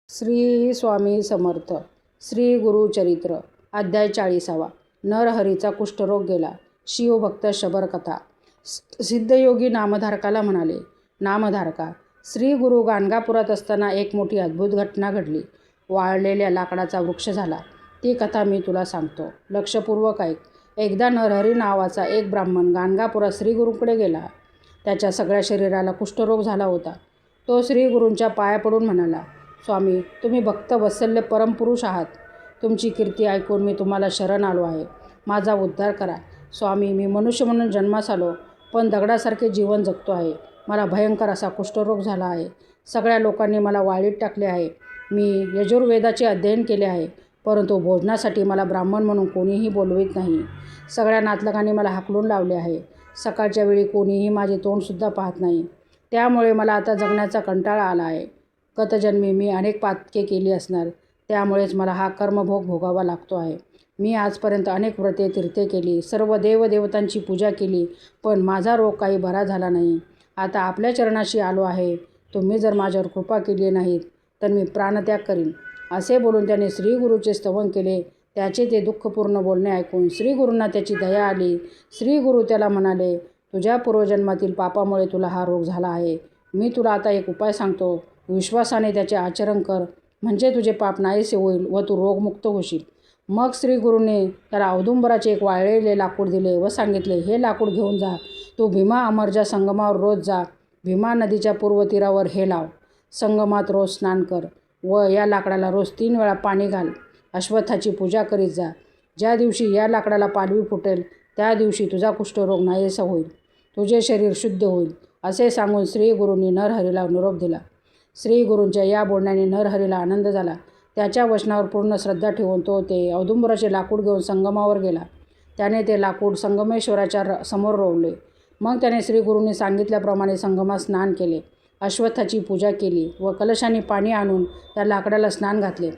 श्री स्वामी समर्थ. श्री गुरुचरित्र अध्याय 40. नरहरीचा कुष्ठरोग गेला. शिवभक्त शबर कथा. सिद्धयोगी नामधारकाला म्हणाले, नामधारका, श्री गुरु गाणगापुरात असताना एक मोठी अद्भुत घटना घडली. वाळलेल्या लाकडाचा वृक्ष झाला. ती कथा मी तुला सांगतो, लक्षपूर्वक ऐक. एकदा नरहरी नावाचा एक ब्राह्मण गाणगापुरात श्रीगुरूंकडे गेला. त्याच्या सगळ्या शरीराला कुष्ठरोग झाला होता. तो श्रीगुरूंच्या पाया पडून म्हणाला, स्वामी, तुम्ही भक्त वत्सल्य परमपुरुष आहात. तुमची कीर्ती ऐकून मी तुम्हाला शरण आलो आहे. माझा उद्धार करा. स्वामी, मी मनुष्य म्हणून जन्मास आलो, पण दगडासारखे जीवन जगतो आहे. मला भयंकर असा कुष्ठरोग झाला आहे. सगळ्या लोकांनी मला वाळीत टाकले आहे. मी यजुर्वेदाचे अध्ययन केले आहे, परंतु भोजनासाठी मला ब्राह्मण म्हणून कोणीही बोलवित नाही. सगळ्या नातलगांनी मला हाकलून लावले आहे. सकाळच्या वेळी कोणीही माझे तोंडसुद्धा पाहत नाही. त्यामुळे मला आता जगण्याचा कंटाळा आला आहे. गतजन्मी मी अनेक पातके केली असणार, त्यामुळेच मला हा कर्मभोग भोगावा लागतो आहे. मी आजपर्यंत अनेक व्रते तीर्थे केली, सर्व देवदेवतांची पूजा केली, पण माझा रोग काही बरा झाला नाही. आता आपल्या चरणाशी आलो आहे. तुम्ही जर माझ्यावर कृपा केली नाहीत तर मी प्राणत्याग करीन. असे बोलून त्याने श्रीगुरूचे स्तवन केले. त्याचे ते दुःखपूर्ण बोलणे ऐकून श्रीगुरूंना त्याची दया आली. श्रीगुरू त्याला म्हणाले, तुझ्या पूर्वजन्मातील पापामुळे तुला हा रोग झाला आहे. मी तुला आता एक उपाय सांगतो. विश्वासाने त्याचे आचरण कर, म्हणजे तुझे पाप नाहीसे होईल व तू रोगमुक्त होशील. मग श्रीगुरूंनी त्याला औदुंबराचे एक वाळलेले लाकूड दिले व सांगितले, हे लाकूड घेऊन जा. तू भीमा अमरजा संगमावर रोज जा. भीमा नदीच्या पूर्व तीरावर हे लाव. संगमात रोज स्नान कर व या लाकडाला रोज 3 वेळा पाणी घाल. अश्वत्थाची पूजा करीत जा. ज्या दिवशी या लाकडाला पालवी फुटेल त्या दिवशी तुझा कुष्ठरोग नाहीसा होईल. तुझे शरीर शुद्ध होईल. असे सांगून श्रीगुरूंनी नरहरीला निरोप दिला. श्रीगुरूंच्या या बोलण्याने नरहरीला आनंद झाला. त्याच्या वचनावर पूर्ण श्रद्धा ठेवून तो ते औदुंबराचे लाकूड घेऊन संगमावर गेला. त्याने ते लाकूड संगमेश्वराच्या समोर रोवले. मग त्याने श्रीगुरूंनी सांगितल्याप्रमाणे संगमात स्नान केले. अश्वत्थाची पूजा केली व कलशाने पाणी आणून त्या लाकडाला स्नान घातले.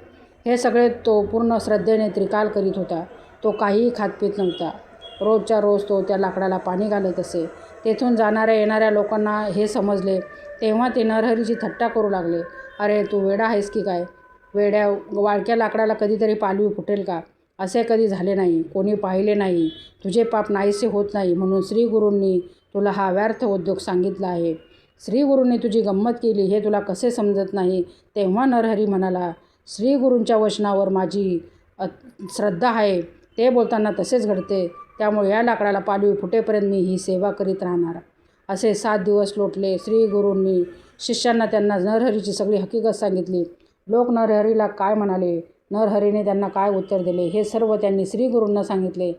हे सगळे तो पूर्ण श्रद्धेने त्रिकाल करीत होता. तो काहीही खात पीत नव्हता. रोजच्या रोज तो त्या लाकडाला पाणी घालत असे. तेथून जाणाऱ्या येणाऱ्या लोकांना हे समजले तेव्हा ते नरहरीची थट्टा करू लागले. अरे, तू वेडा आहेस की काय? वाळक्या लाकडाला कधीतरी पालवी फुटेल का? असे कधी झाले नाही. कोणी पाहिले नाही. तुझे पाप नाहीसे होत नाही म्हणून श्रीगुरूंनी तुला हा व्यर्थ उद्योग सांगितला आहे. श्रीगुरूंनी तुझी गंमत केली हे तुला कसे समजत नाही? तेव्हा नरहरी म्हणाला, श्रीगुरूंच्या वचनावर माझी श्रद्धा आहे. ते बोलताना तसेच घडते. त्यामुळे या लाकडाला पालवी फुटेपर्यंत मी ही सेवा करीत राहणार. असे 7 दिवस लोटले. श्रीगुरूंनी शिष्यांना त्यांना नरहरीची सगळी हकीकत सांगितली. लोक नरहरीला काय म्हणाले, नरहरीने त्यांना काय उत्तर दिले, हे सर्व त्यांनी श्रीगुरूंना सांगितले.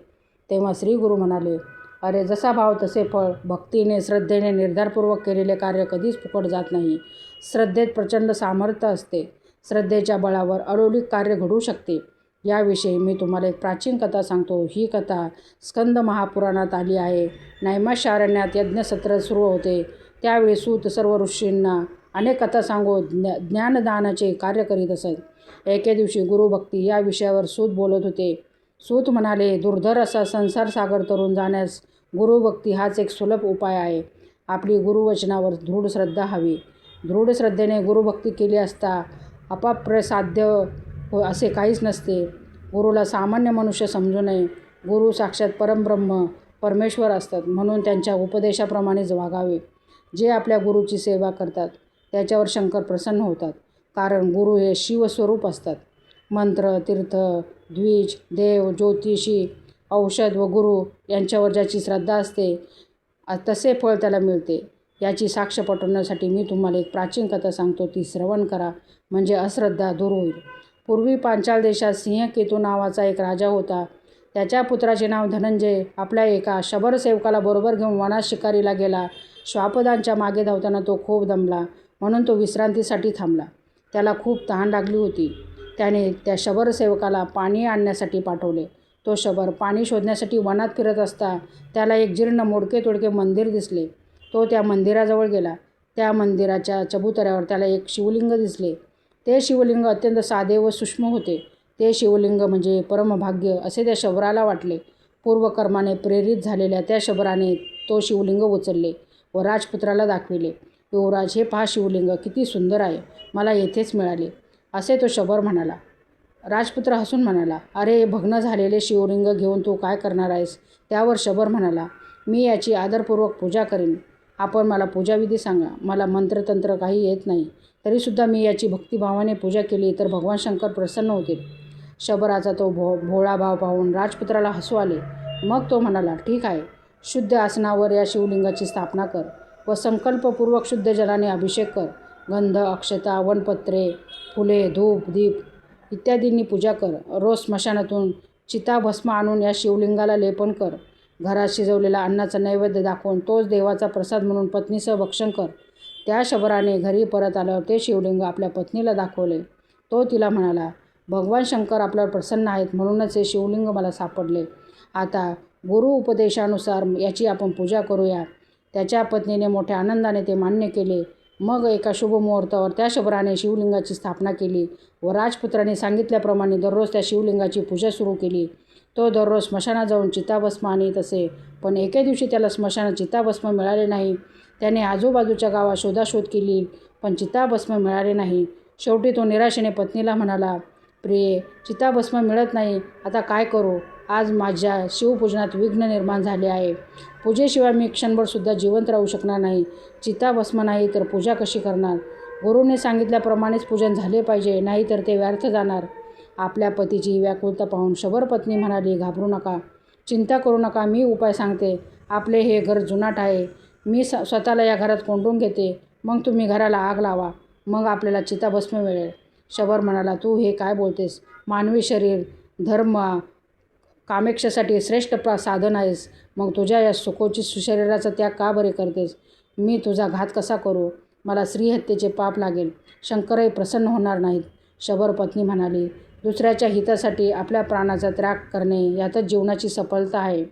तेव्हा श्रीगुरू म्हणाले, अरे, जसा भाव तसे फळ. भक्तीने श्रद्धेने निर्धारपूर्वक केलेले कार्य कधीच फुकट जात नाही. श्रद्धेत प्रचंड सामर्थ्य असते. श्रद्धेच्या बळावर अलौकिक कार्य घडू शकते. याविषयी मी तुम्हाला एक प्राचीन कथा सांगतो. ही कथा स्कंद महापुराणात आली आहे. नैमिषारण्यात यज्ञसत्र सुरू होते. त्यावेळी सूत सर्व ऋषींना अनेक कथा सांगून ज्ञानदानाचे कार्य करीत असत. एके दिवशी गुरुभक्ती या विषयावर सूत बोलत होते. सूत म्हणाले, दुर्धर असा संसार सागर तरून जाण्यास गुरुभक्ती हाच एक सुलभ उपाय आहे. आपली गुरुवचनावर दृढ श्रद्धा हवी. दृढ श्रद्धेने गुरुभक्ती केली असता अप्रसाध्य असे काहीच नसते. गुरुला सामान्य मनुष्य समजू नये. गुरु साक्षात परमब्रह्म परमेश्वर असतात, म्हणून त्यांच्या उपदेशाप्रमाणेच वागावे. जे आपल्या गुरुची सेवा करतात त्याच्यावर शंकर प्रसन्न होतात, कारण गुरु हे शिवस्वरूप असतात. मंत्र, तीर्थ, द्विज, देव, ज्योतिषी, औषध व गुरु यांच्यावर ज्याची श्रद्धा असते तसे फळ त्याला मिळते. याची साक्ष पटवण्यासाठी मी तुम्हाला एक प्राचीन कथा सांगतो. ती श्रवण करा, म्हणजे अश्रद्धा दूर होईल. पूर्वी पांचाल देशात सिंहकेतू नावाचा एक राजा होता. त्याच्या पुत्राचे नाव धनंजय. आपल्या एका शबर सेवकाला बरोबर घेऊन वनात शिकारीला गेला. श्वापदांच्या मागे धावताना तो खूप दमला, म्हणून तो विश्रांतीसाठी थांबला. त्याला खूप तहान लागली होती. त्याने त्या शबर सेवकाला पाणी आणण्यासाठी पाठवले. तो शबर पाणी शोधण्यासाठी वनात फिरत असता त्याला एक जीर्ण मोडके तोडके मंदिर दिसले. तो त्या मंदिराजवळ गेला. त्या मंदिराच्या चबुतऱ्यावर त्याला एक शिवलिंग दिसले. ते शिवलिंग अत्यंत साधे व सूक्ष्म होते. ते शिवलिंग म्हणजे परमभाग्य असे त्या शबराला वाटले. पूर्वकर्माने प्रेरित झालेल्या त्या शबराने तो शिवलिंग उचलले व राजपुत्राला दाखविले. युवराज, हे पहा शिवलिंग किती सुंदर आहे. मला येथेच मिळाले. असे तो शबर म्हणाला. राजपुत्र हसून म्हणाला, अरे भग्न झालेले शिवलिंग घेऊन तू काय करणार आहेस? त्यावर शबर म्हणाला, मी याची आदरपूर्वक पूजा करीन. आपण मला पूजाविधी सांगा. मला मंत्रतंत्र काही येत नाही. तरीसुद्धा मी याची भक्तिभावाने पूजा केली तर भगवान शंकर प्रसन्न होतील. शबराचा तो भोळा भाव पाहून राजपुत्राला हसू आले. मग तो म्हणाला, ठीक आहे, शुद्ध आसनावर या शिवलिंगाची स्थापना कर व संकल्पपूर्वक शुद्ध जलाने अभिषेक कर. गंध, अक्षता, वनपत्रे, फुले, धूप, दीप इत्यादींनी पूजा कर. रोज स्मशानातून चिताभस्म आणून या शिवलिंगाला लेपन कर. घरात शिजवलेला अन्नाचा नैवेद्य दाखवून तोच देवाचा प्रसाद म्हणून पत्नीसह भक्षण कर. त्या शबराने घरी परत आल्यावर ते शिवलिंग आपल्या पत्नीला दाखवले. तो तिला म्हणाला, भगवान शंकर आपल्यावर प्रसन्न आहेत म्हणूनच हे शिवलिंग मला सापडले. आता गुरु उपदेशानुसार याची आपण पूजा करूया. त्याच्या पत्नीने मोठ्या आनंदाने ते मान्य केले. मग एका शुभ मुहूर्तावर त्या शबराने शिवलिंगाची स्थापना केली व राजपुत्राने सांगितल्याप्रमाणे दररोज त्या शिवलिंगाची पूजा सुरू केली. तो दररोज स्मशानात जाऊन चिताभस्म आणीत असे. पण एके दिवशी त्याला स्मशानात चिताभस्म मिळाले नाही. त्याने आजूबाजूच्या गावात शोधाशोध केली पण चिताभस्म मिळाले नाही. शेवटी तो निराशेने पत्नीला म्हणाला, प्रिये, चिताभस्म मिळत नाही. आता काय करू? आज माझ्या शिवपूजनात विघ्न निर्माण झाले आहे. पूजेशिवाय मी क्षणभरसुद्धा जिवंत राहू शकणार नाही. चिताभस्म नाही तर पूजा कशी करणार? गुरुने सांगितल्याप्रमाणेच पूजन झाले पाहिजे, नाही तर ते व्यर्थ जाणार. आपल्या पतीची व्याकुलता पाहून शबर पत्नी म्हणाली, घाबरू नका, चिंता करू नका, मी उपाय सांगते. आपले हे घर जुनाट आहे. मी स्वतःला या घरात कोंडून घेते. मग तुम्ही घराला आग लावा. मग आपल्याला चिताभस्म मिळेल. शबर म्हणाला, तू हे काय बोलतेस? मानवी शरीर धर्म कामेक्षेसाठी श्रेष्ठ साधन आहेस. मग तुझ्या या सुखोचित शरीराचा त्याग का बरे करतेस? मी तुझा घात कसा करू? मला स्त्रीहत्येचे पाप लागेल. शंकरही प्रसन्न होणार नाहीत. शबर पत्नी म्हणाली, दुसऱ्याच्या हितासाठी आपल्या प्राणाचा त्याग करणे यातच जीवनाची सफलता आहे.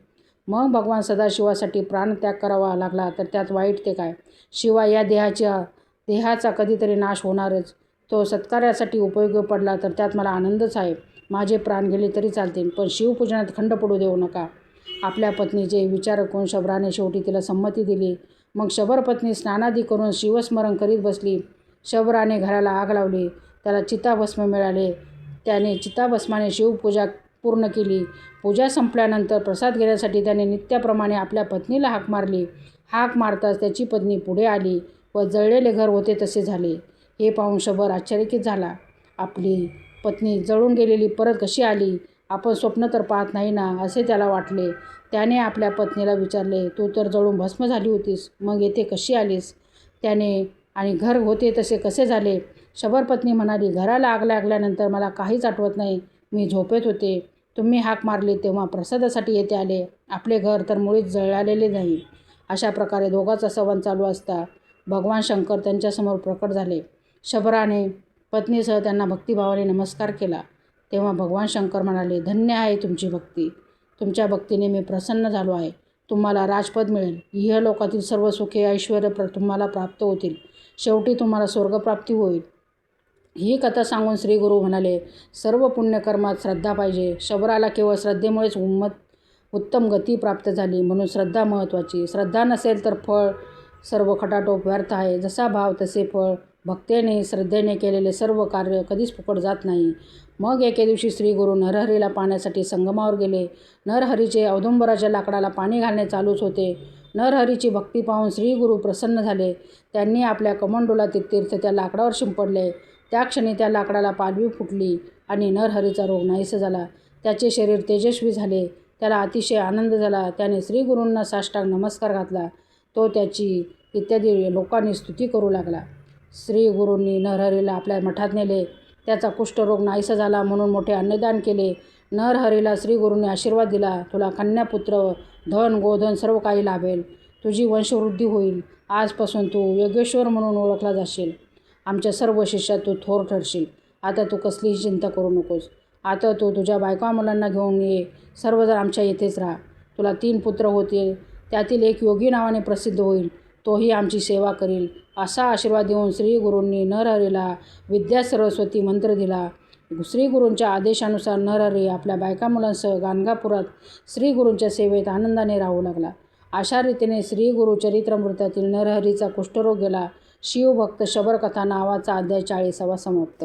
मग भगवान सदाशिवासाठी प्राणत्याग करावा लागला तर त्यात वाईट ते काय? शिवाय या देहाचा कधीतरी नाश होणारच. तो सत्कार्यासाठी उपयोगी पडला तर त्यात मला आनंदच आहे. माझे प्राण गेले तरी चालतील, पण शिवपूजनात खंड पडू देऊ नका. आपल्या पत्नीचे विचार ऐकून शबराने शेवटी तिला संमती दिली. मग शबर पत्नी स्नानादी करून शिवस्मरण करीत बसली. शबराने घराला आग लावली. त्याला चिताभस्म मिळाले. त्याने चिताभस्माने शिवपूजा पूर्ण केली. पूजा संपल्यानंतर प्रसाद घेण्यासाठी त्याने नित्याप्रमाणे आपल्या पत्नीला हाक मारली. हाक मारताच त्याची पत्नी पुढे आली व जळलेले घर होते तसे झाले. हे पाहून शबर आश्चर्यचकित झाला. आपली पत्नी जळून गेलेली परत कशी आली? आपण स्वप्न तर पाहत नाही ना, असे त्याला वाटले. त्याने आपल्या पत्नीला विचारले, तू तर जळून भस्म झाली होतीस, मग येथे कशी आलीस? त्याने आणि घर होते तसे कसे झाले? शबर पत्नी म्हणाली, घराला आग लागल्यानंतर मला काहीच आठवत नाही. मी झोपेत होते. तुम्ही हाक मारली तेव्हा प्रसादासाठी येथे आले. आपले घर तर मुळीच जळालेले नाही. अशा प्रकारे दोघांचा संवाद चालू असता भगवान शंकर त्यांच्यासमोर प्रकट झाले. शबराने पत्नीसह त्यांना भक्तिभावाने नमस्कार केला. तेव्हा भगवान शंकर म्हणाले, धन्य आहे तुमची भक्ती. तुमच्या भक्तीने मी प्रसन्न झालो आहे. तुम्हाला राजपद मिळेल. इहलोकातील सर्व सुखे ऐश्वर्य तुम्हाला प्राप्त होतील. शेवटी तुम्हाला स्वर्गप्राप्ती होईल. ही कथा सांगून श्री गुरु म्हणाले, सर्व पुण्यकर्मात श्रद्धा पाहिजे. शबराला केवळ श्रद्धेमुळेच उत्तम गती प्राप्त झाली. म्हणून श्रद्धा महत्त्वाची. श्रद्धा नसेल तर फळ सर्व खटाटोप व्यर्थ आहे. जसा भाव तसे फळ. भक्तीने श्रद्धेने केलेले सर्व कार्य कधीच फुकट जात नाही. मग एके दिवशी श्री गुरु नरहरीला पाण्यासाठी संगमावर गेले. नरहरीचे औदुंबराच्या लाकडाला पाणी घालणे चालूच होते. नरहरीची भक्ती पाहून श्री गुरु प्रसन्न झाले. त्यांनी आपल्या कमंडोलातील तीर्थ त्या लाकडावर शिंपडले. त्या क्षणी त्या लाकडाला पालवी फुटली आणि नरहरीचा रोग नाहीसा झाला. त्याचे शरीर तेजस्वी झाले. त्याला अतिशय आनंद झाला. त्याने श्री गुरूंना साष्टांग नमस्कार घातला. तो त्याची इत्यादी लोकांनी स्तुती करू लागला. श्री गुरूंनी नरहरीला आपल्या मठात नेले. त्याचा कुष्ठरोग नाहीसा झाला म्हणून मोठे अन्नदान केले. नरहरीला श्री गुरूंनी आशीर्वाद दिला, तुला कन्यापुत्र, धन, गोधन सर्व काही लाभेल. तुझी वंशवृद्धी होईल. आजपासून तू योगेश्वर म्हणून ओळखला जाशील. आमच्या सर्व शिष्यात तू थोर ठरशील. आता तू कसलीही चिंता करू नकोस. आता तू तुझ्या बायका मुलांना घेऊन ये. सर्वजण आमच्या येथेच राहा. तुला 3 पुत्र होतील. त्यातील एक योगी नावाने प्रसिद्ध होईल. तोही आमची सेवा करील. असा आशीर्वाद देऊन श्री गुरूंनी नरहरीला विद्या सरस्वती मंत्र दिला. श्री गुरूंच्या आदेशानुसार नरहरी आपल्या बायका मुलांसह गाणगापुरात श्री गुरूंच्या सेवेत आनंदाने राहू लागला. अशा रीतीने श्री गुरु चरित्रामृतातील नरहरीचा कुष्ठरोग गेला. शिवभक्त शबर कथा नावाचा अध्याय 40वा समाप्त.